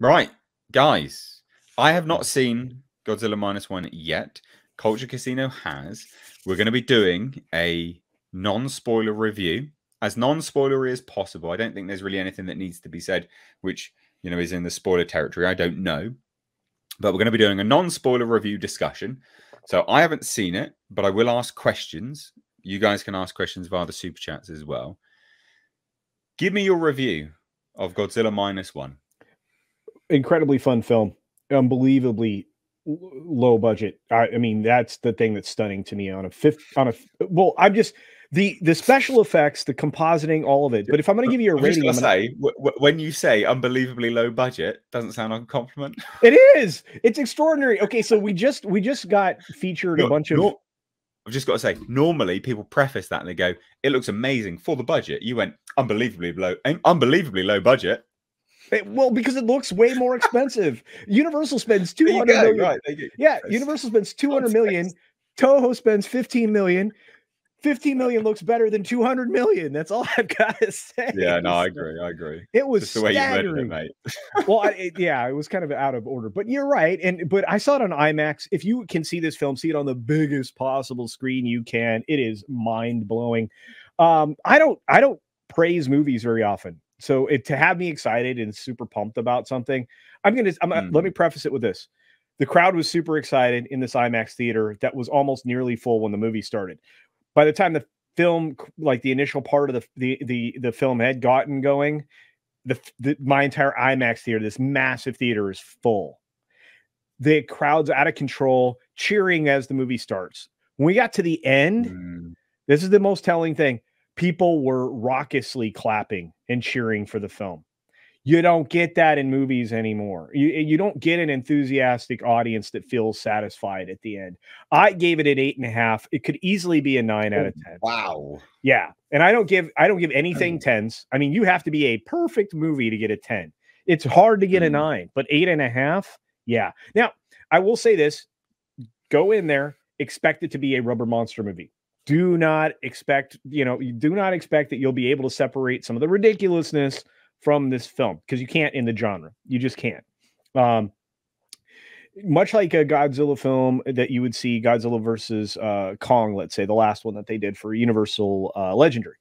Right, guys, I have not seen Godzilla -1 yet. Culture Casino has. We're going to be doing a non-spoiler review, as non-spoilery as possible. I don't think there's really anything that needs to be said, which, you know, is in the spoiler territory. I don't know. But we're going to be doing a non-spoiler review discussion. So I haven't seen it, but I will ask questions. You guys can ask questions via the super chats as well. Give me your review of Godzilla -1. Incredibly fun film, unbelievably low budget. I mean, that's the thing that's stunning to me on well, I'm just the special effects, the compositing, all of it. But if I'm going to give you a rating, I'm going to say, when you say unbelievably low budget, doesn't sound like a compliment. It is. It's extraordinary. Okay, so we just got featured a bunch of. I've just got to say, normally people preface that and they go, "It looks amazing for the budget." You went unbelievably low budget. Well, because it looks way more expensive. Universal spends 200 million. Right, yeah, Universal spends 200 million. Toho spends 15 million. 15 million looks better than 200 million. That's all I've got to say. Yeah, no, I agree. It was just the way you read it, mate. Well, yeah, it was kind of out of order, but you're right. But I saw it on IMAX. If you can see this film, see it on the biggest possible screen you can. It is mind blowing. I don't praise movies very often. So to have me excited and super pumped about something, let me preface it with this. The crowd was super excited in this IMAX theater that was almost nearly full when the movie started. By the time the film, like the initial part of the film had gotten going, my entire IMAX theater, this massive theater, is full. The crowd's out of control, cheering as the movie starts. When we got to the end, this is the most telling thing. People were raucously clapping and cheering for the film. You don't get that in movies anymore. You don't get an enthusiastic audience that feels satisfied at the end. I gave it an 8.5. It could easily be a 9 out of 10. Wow. Yeah. And I don't give anything 10s. I mean, you have to be a perfect movie to get a 10. It's hard to get a 9, but 8.5. Yeah. Now, I will say this. Go in there, expect it to be a rubber monster movie. Do not expect that you'll be able to separate some of the ridiculousness from this film, because you can't in the genre. You just can't. Much like a Godzilla film that you would see, Godzilla versus Kong, let's say, the last one that they did for Universal Legendary.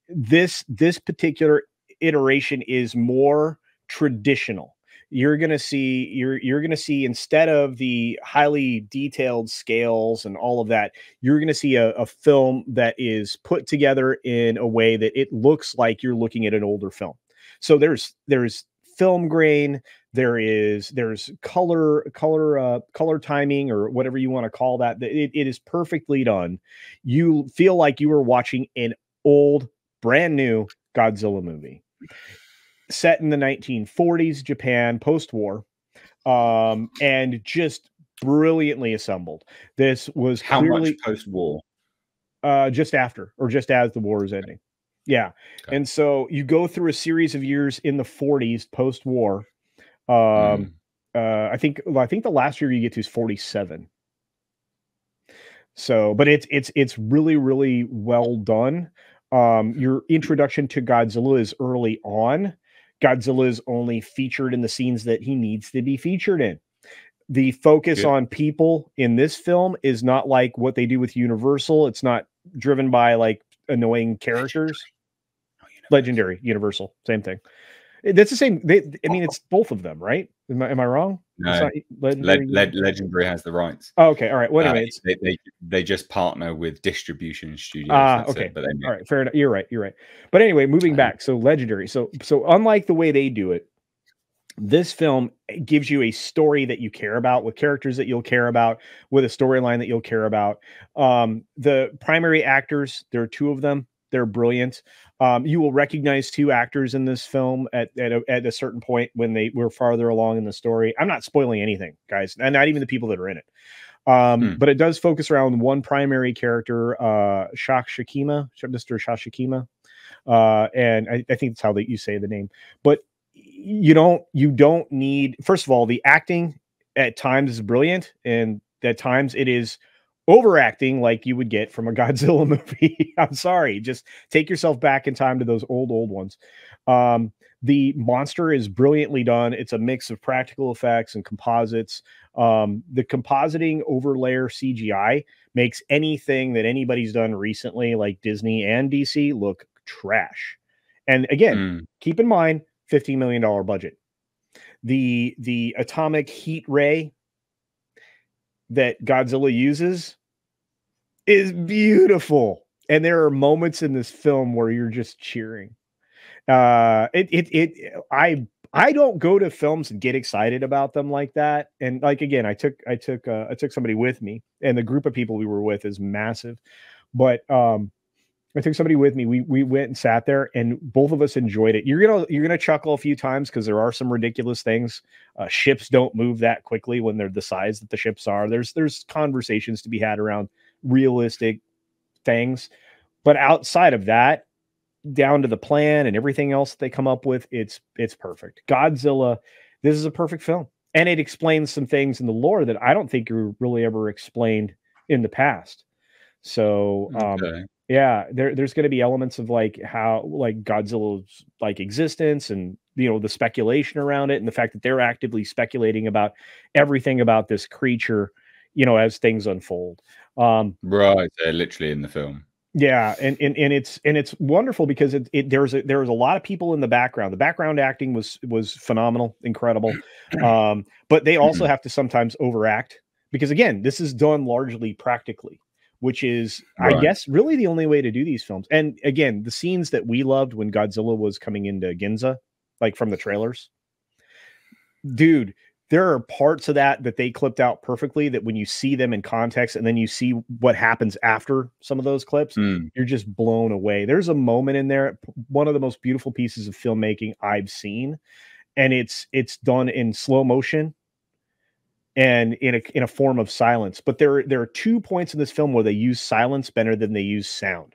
This particular iteration is more traditional. You're gonna see instead of the highly detailed scales and all of that, you're gonna see a film that is put together in a way that it looks like you're looking at an older film. So there's film grain, there's color timing, or whatever you want to call that. It is perfectly done. You feel like you were watching an old, brand new Godzilla movie. Set in the 1940s Japan, post-war, and just brilliantly assembled. This was how much post-war? Just after, or just as the war is ending. Yeah. Okay. And so you go through a series of years in the 40s post-war. I think the last year you get to is 47. So, but it's really, really well done. Your introduction to Godzilla is early on. Godzilla is only featured in the scenes that he needs to be featured in. The focus on people in this film is not like what they do with Universal. It's not driven by like annoying characters. Legendary, Universal, same thing. That's the same. It's both of them, right? Am I wrong? No, Legendary has the rights. Oh, okay, all right. Well, anyway, they just partner with distribution studios. Okay, but all right, fair enough. You're right. But anyway, moving back. So Legendary. So unlike the way they do it, this film gives you a story that you care about, with characters that you'll care about, with a storyline that you'll care about. The primary actors, there are 2 of them. They're brilliant. You will recognize 2 actors in this film at a certain point when they were farther along in the story. I'm not spoiling anything, guys, and not even the people that are in it. But it does focus around one primary character, Mr. Shashikima. And I think that's how you say the name. But you don't need, first of all, the acting at times is brilliant, and at times it is overacting like you would get from a Godzilla movie. I'm sorry, just take yourself back in time to those old ones. The monster is brilliantly done. It's a mix of practical effects and composites. The compositing overlayer CGI makes anything that anybody's done recently, like Disney and DC, look trash. And again, keep in mind, $15 million budget. The atomic heat ray that Godzilla uses is beautiful. And there are moments in this film where you're just cheering. I don't go to films and get excited about them like that. And like, again, I took somebody with me, and the group of people we were with is massive. But I took somebody with me. We went and sat there, and both of us enjoyed it. You're gonna chuckle a few times because there are some ridiculous things. Ships don't move that quickly when they're the size that the ships are. There's conversations to be had around realistic things, but outside of that, down to the plan and everything else they come up with, it's perfect. Godzilla, this is a perfect film, and it explains some things in the lore that I don't think are really ever explained in the past. So yeah, there's going to be elements of like how like Godzilla's like existence, and the speculation around it, and the fact that they're actively speculating about everything about this creature, as things unfold. Right, they're literally in the film. Yeah, and it's wonderful because there was a lot of people in the background. The background acting was phenomenal, incredible. But they also have to sometimes overact because, again, this is done largely practically, which is, right, I guess, really the only way to do these films. And again, the scenes that we loved when Godzilla was coming into Ginza, like from the trailers, dude, there are parts of that they clipped out perfectly, that when you see them in context and then you see what happens after some of those clips, you're just blown away. There's a moment in there, one of the most beautiful pieces of filmmaking I've seen, and it's done in slow motion and in a form of silence. But there are 2 points in this film where they use silence better than they use sound.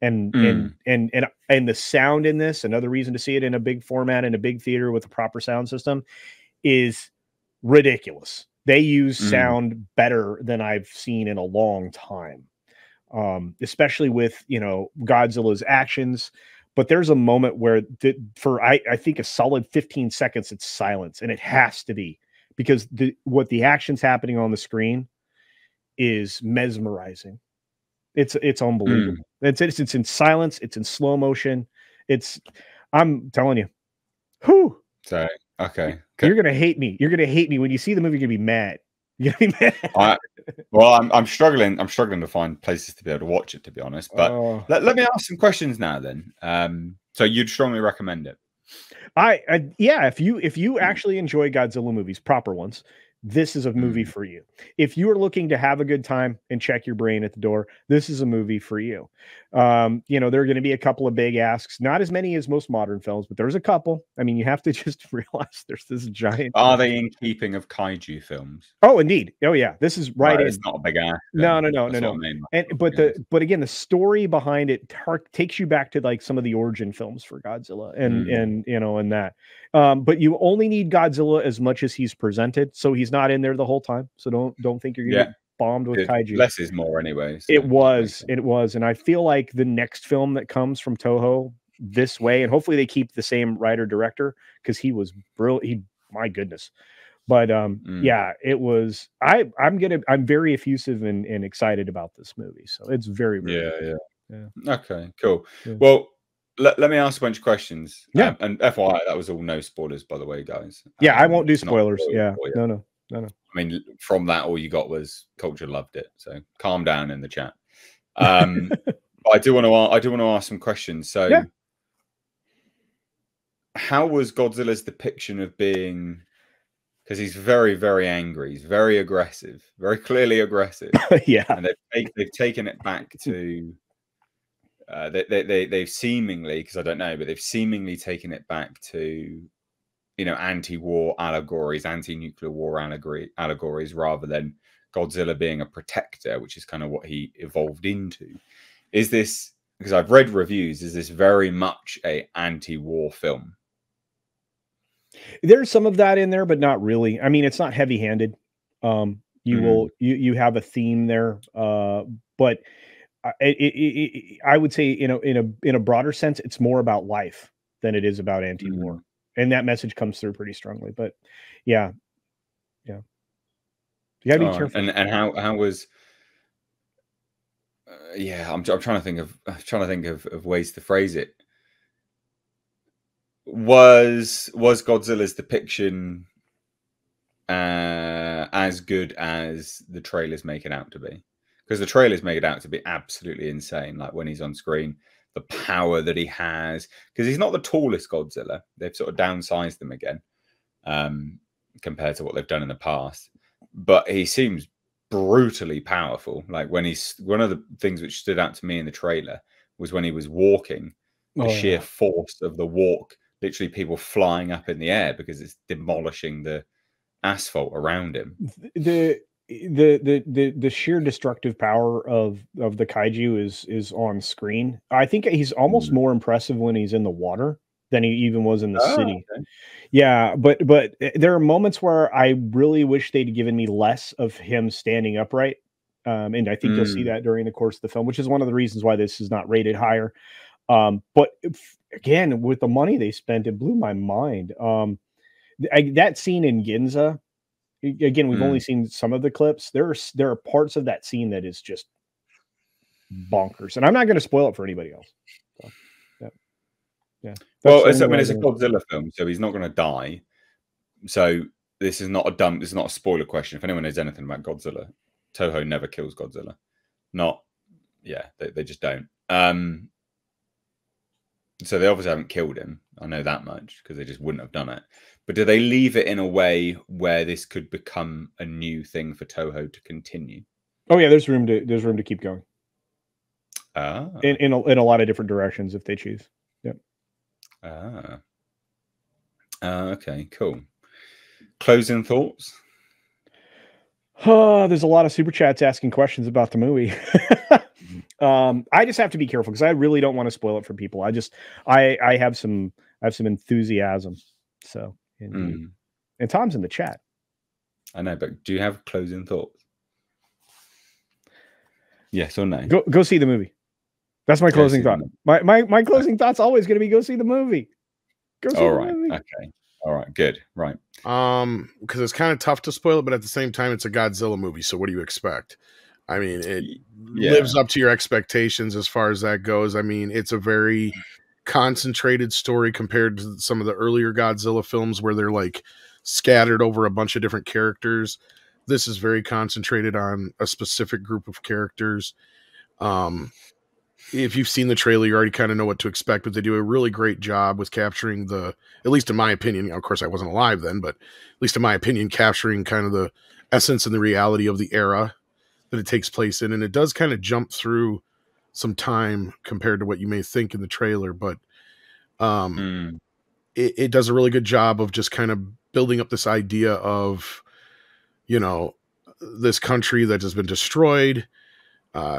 And the sound in this, another reason to see it in a big format in a big theater with a proper sound system, is ridiculous. They use sound better than I've seen in a long time, especially with Godzilla's actions. But there's a moment where for I think a solid 15 seconds it's silence, and it has to be because what the action's happening on the screen is mesmerizing. It's unbelievable. It's in silence. It's in slow motion. I'm telling you, whew. So okay, you're gonna hate me. You're gonna hate me when you see the movie. You're gonna be mad. You're gonna be mad. I'm struggling. I'm struggling to find places to be able to watch it, to be honest. But let me ask some questions now. Then, so you'd strongly recommend it? Yeah. If you actually enjoy Godzilla movies, proper ones, this is a movie for you. If you are looking to have a good time and check your brain at the door, this is a movie for you. There are going to be a couple of big asks, not as many as most modern films, but there's a couple. I mean, you have to just realize there's this giant. Are they in keeping of kaiju films? Oh, indeed. Oh, yeah. This is right. It's not a big ask. No. But again, the story behind it takes you back to like some of the origin films for Godzilla, and that. But you only need Godzilla as much as he's presented, so he's not in there the whole time. So don't think you're gonna get bombed with kaiju. Less is more anyway. So it was, and I feel like the next film that comes from Toho this way, and hopefully they keep the same writer director because he was brilliant. My goodness. But yeah, it was. I'm very effusive and excited about this movie. So it's very, very yeah. Okay, cool. Yeah. Well, let me ask a bunch of questions. Yeah. And FYI, that was all no spoilers, by the way, guys. Yeah, I won't do spoilers. Yeah. No. I mean, from that, all you got was Culture loved it. So calm down in the chat. But I do want to ask some questions. So, yeah. How was Godzilla's depiction of being? Because he's very, very angry. He's very aggressive, very clearly aggressive. Yeah. And they've taken it back to. They've seemingly, because I don't know, but they've seemingly taken it back to, anti-war allegories, anti-nuclear war allegories, rather than Godzilla being a protector, which is kind of what he evolved into. Is this, because I've read reviews, is this very much a anti-war film? There's some of that in there, but not really. I mean, it's not heavy-handed. You have a theme there, but I would say, in a broader sense, it's more about life than it is about anti-war. And that message comes through pretty strongly. But yeah. You gotta be careful. And how was I'm trying to think of ways to phrase it. Was Godzilla's depiction as good as the trailers make it out to be? Because the trailers make it out to be absolutely insane. Like when he's on screen, the power that he has. Because he's not the tallest Godzilla. They've sort of downsized him again, compared to what they've done in the past. But he seems brutally powerful. Like when one of the things which stood out to me in the trailer was when he was walking, the sheer force of the walk, literally people flying up in the air because it's demolishing the asphalt around him. The sheer destructive power of the kaiju is on screen. I think he's almost more impressive when he's in the water than he even was in the city. Okay. Yeah, but there are moments where I really wish they'd given me less of him standing upright. And I think you'll see that during the course of the film, which is one of the reasons why this is not rated higher. But again, with the money they spent, it blew my mind. That scene in Ginza, again, we've only seen some of the clips. There are parts of that scene that is just bonkers, and I'm not going to spoil it for anybody else. So, yeah. Well, it's a Godzilla film, so he's not going to die. So this is not a spoiler question. If anyone knows anything about Godzilla, Toho never kills Godzilla. They just don't. So they obviously haven't killed him. I know that much because they just wouldn't have done it. But do they leave it in a way where this could become a new thing for Toho to continue? Oh yeah, there's room to keep going. In a lot of different directions if they choose. Yep. Okay, cool. Closing thoughts? There's a lot of super chats asking questions about the movie. I just have to be careful because I really don't want to spoil it for people. I have some enthusiasm. So and Tom's in the chat. I know, but do you have closing thoughts? Yes or no? Go see the movie. That's my closing thought. My closing thought's always going to be go see the movie. Go see the movie. Okay. All right. Good. Right. Because it's kind of tough to spoil it, but at the same time, it's a Godzilla movie. So what do you expect? I mean, it lives up to your expectations as far as that goes. I mean, it's a very concentrated story compared to some of the earlier Godzilla films where they're like scattered over a bunch of different characters. This is very concentrated on a specific group of characters. If you've seen the trailer, you already kind of know what to expect, but they do a really great job with capturing at least in my opinion, of course I wasn't alive then, but at least in my opinion, capturing kind of the essence and the reality of the era that it takes place in. And it does kind of jump through some time compared to what you may think in the trailer, but it does a really good job of just kind of building up this idea of, this country that has been destroyed.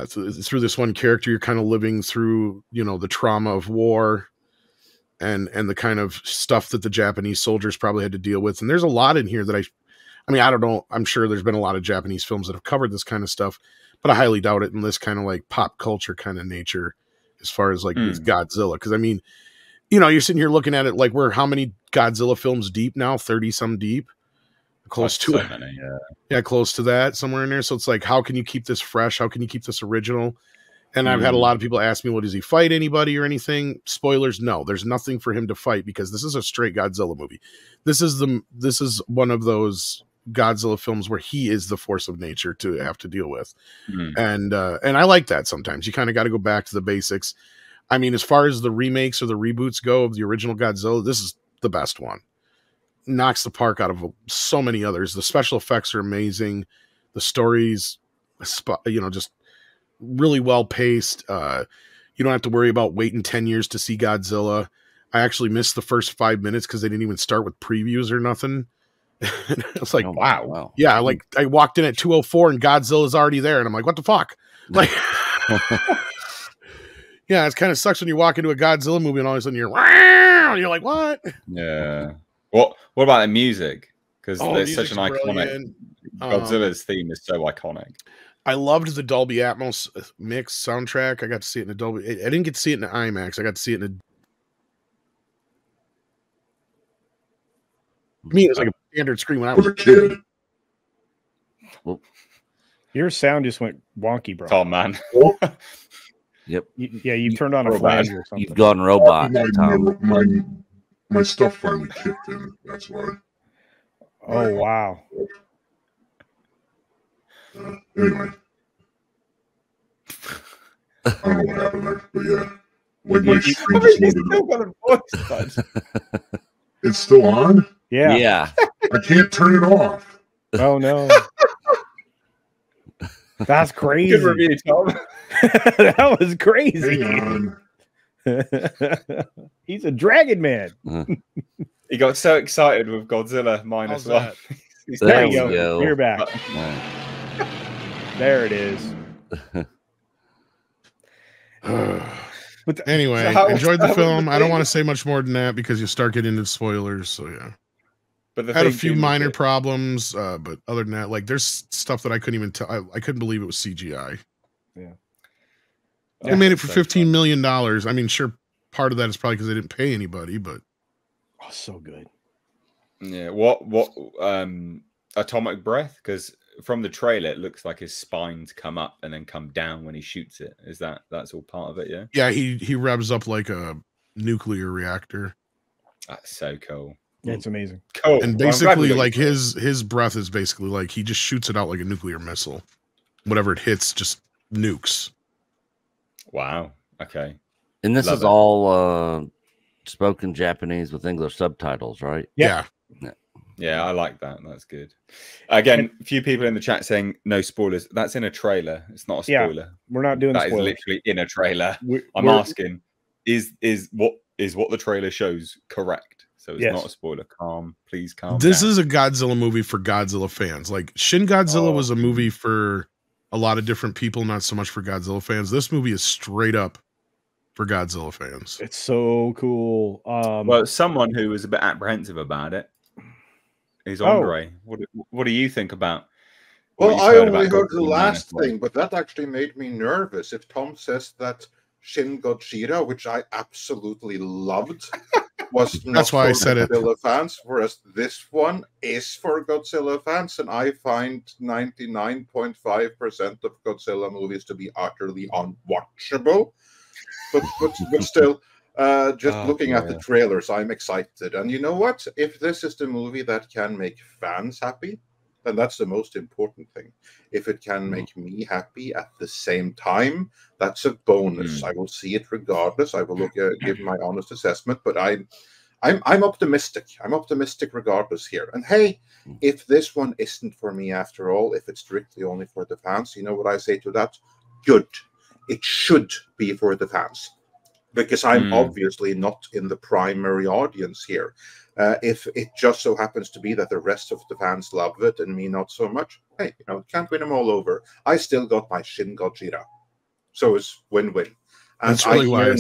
Through this one character, you're kind of living through, the trauma of war and the kind of stuff that the Japanese soldiers probably had to deal with. And there's a lot in here that I don't know. I'm sure there's been a lot of Japanese films that have covered this kind of stuff, but I highly doubt it in this kind of like pop culture kind of nature as far as like with Godzilla. Cause I mean, you're sitting here looking at it like we're how many Godzilla films deep now? 30 some deep. Close to it. Yeah, close to that, somewhere in there. So it's like, how can you keep this fresh? How can you keep this original? And I've had a lot of people ask me, well, does he fight anybody or anything? Spoilers, no. There's nothing for him to fight because this is a straight Godzilla movie. This is one of those Godzilla films where he is the force of nature to have to deal with. And I like that sometimes. You kind of got to go back to the basics. I mean, as far as the remakes or the reboots go of the original Godzilla, this is the best one. Knocks the park out of so many others. The special effects are amazing. The stories, just really well paced. You don't have to worry about waiting 10 years to see Godzilla. I actually missed the first 5 minutes because they didn't even start with previews or nothing. It's like, wow. Yeah, like I walked in at 2:04 and Godzilla's already there, and I'm like, what the fuck? Like, yeah, it kind of sucks when you walk into a Godzilla movie and all of a sudden you're like, what? Yeah. What about the music? Because there's such an iconic Godzilla's theme is so iconic. I loved the Dolby Atmos mix soundtrack. I got to see it in a Dolby. I didn't get to see it in the IMAX. I got to see it in me, it was like a standard screen when I was a kid. Your sound just went wonky, bro. Oh man. Yep. You turned on a Real bad. flange or something. You've gone robot, Tom. My stuff finally kicked in. That's why. Oh wow. Anyway. I don't know what happened there, but yeah. Like my screen just loaded up. It's still on? Yeah. Yeah. I can't turn it off. Oh no. That's crazy. Good review, Tom. That was crazy. Hang on. He's a dragon man. He got so excited with Godzilla minus How's one. that? There we you go. go. You're back. There it is. But Anyway, So how- enjoyed the how was film. the I don't thing? want to say much more than that because you start getting into spoilers. So yeah, But the had a thing few too minor was that- problems, but other than that, like there's stuff that I couldn't even tell. I couldn't believe it was CGI. They made it for so $15 million. I mean, sure, part of that is probably because they didn't pay anybody, but oh, so good. Yeah. What atomic breath? Because from the trailer, it looks like his spines come up and then come down when he shoots it. Is that's all part of it? Yeah. yeah, he revs up like a nuclear reactor, That's so cool. It's amazing. Cool. and Well, I'm glad we basically, got like you. his breath is basically like he just shoots it out like a nuclear missile. Whatever it hits, just nukes. Wow. Okay. And this Love is it. all spoken Japanese with English subtitles, right? Yeah. Yeah, I like that. That's good. Again, a few people in the chat saying no spoilers. That's in a trailer. It's not a Yeah, spoiler. We're not doing That is spoilers. literally in a trailer. We're- I'm we're- asking, is what the trailer shows correct? So it's Yes. not a spoiler. Calm, please calm. This down. is a Godzilla movie for Godzilla fans. Like Shin Godzilla was a movie for a lot of different people, not so much for Godzilla fans. This movie is straight up for Godzilla fans. It's so cool. Well, someone who was a bit apprehensive about it is Oh. Andre. What do you think about? Well, what you've I heard only about heard the Godzilla last minus one? thing, but that actually made me nervous. If Tom says that Shin Godzilla, which I absolutely loved, was not That's why I for said it. Godzilla fans, whereas this one is for Godzilla fans, and I find 99.5% of Godzilla movies to be utterly unwatchable. But still, just looking at the trailers, I'm excited. And you know what? If this is the movie that can make fans happy, then that's the most important thing. If it can make me happy at the same time, that's a bonus. I will see it regardless. I will give my honest assessment, but I'm optimistic. I'm optimistic regardless here. And hey, if this one isn't for me after all, if it's strictly only for the fans, you know what I say to that? Good. It should be for the fans, because I'm obviously not in the primary audience here. If it just so happens to be that the rest of the fans love it and me not so much, hey, can't win them all over. I still got my Shin Godzilla, so it's win-win. And That's really why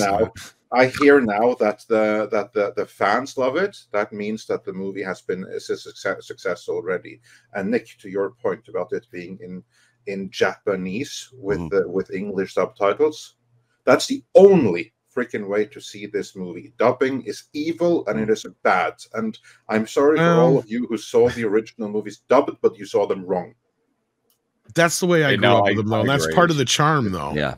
I hear now that the fans love it. That means that the movie is a success already. And Nick, to your point about it being in Japanese with English subtitles, that's the only freaking way to see this movie. Dubbing is evil and it is bad. And I'm sorry for all of you who saw the original movies dubbed, but you saw them wrong. That's the way I grew up with them, though. And that's agree. part of the charm, though. Yeah.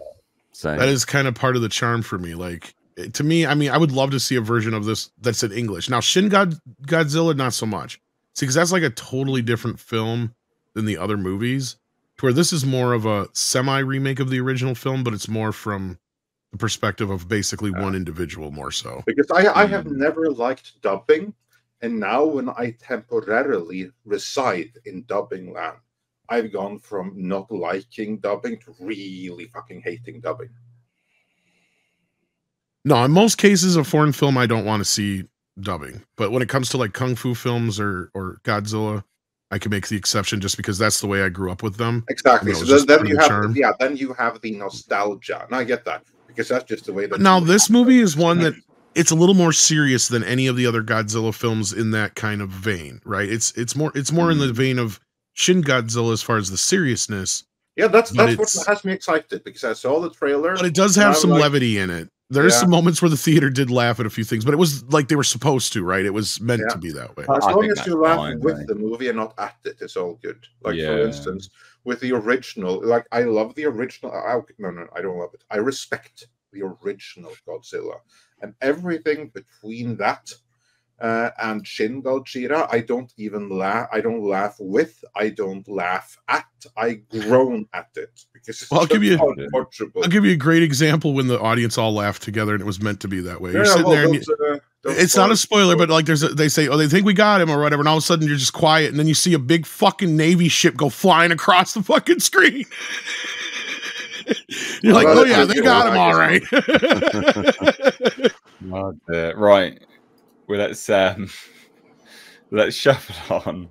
Same. That is kind of part of the charm for me. Like, to me, I mean, I would love to see a version of this that's in English. Now, Godzilla, not so much. See, because that's like a totally different film than the other movies, to where this is more of a semi-remake of the original film, but it's more from the perspective of basically one individual more so. Because I have never liked dubbing, and now when I temporarily reside in dubbing land, I've gone from not liking dubbing to really fucking hating dubbing. No, in most cases of foreign film, I don't want to see dubbing. But when it comes to like kung fu films or Godzilla, I can make the exception just because that's the way I grew up with them. Exactly. You know, So then part of you the have charm. then you have the nostalgia, and I get that because that's just the way that. But now this movie is one that it's a little more serious than any of the other Godzilla films in that kind of vein, right? It's more in the vein of Shin Godzilla as far as the seriousness. Yeah, that's but what has me excited because I saw the trailer. But it does and have I'm some like, levity in it. There's Yeah. some moments where the theater did laugh at a few things, but it was like they were supposed to, right? It was meant Yeah. to be that way. As I long think as that's you laugh fine, with right? the movie and not at it, it's all good. Like for Yeah. instance, with the original, like I love the original. No, I don't love it. I respect the original Godzilla, and everything between that and Shin Godzilla, I don't even laugh. I don't laugh with. I don't laugh at. I groan at it because it's Well, I'll give you- unwatchable. I'll give you a great example when the audience all laughed together and it was meant to be that way. You're Yeah, sitting well, there and those it's not a spoiler, but like spoilers. they say, oh, they think we got him or whatever, and all of a sudden you're just quiet, and then you see a big fucking Navy ship go flying across the fucking screen. You're like, Well, oh that yeah, is they cool. got him I all guess right. Right. Well, let's shuffle on.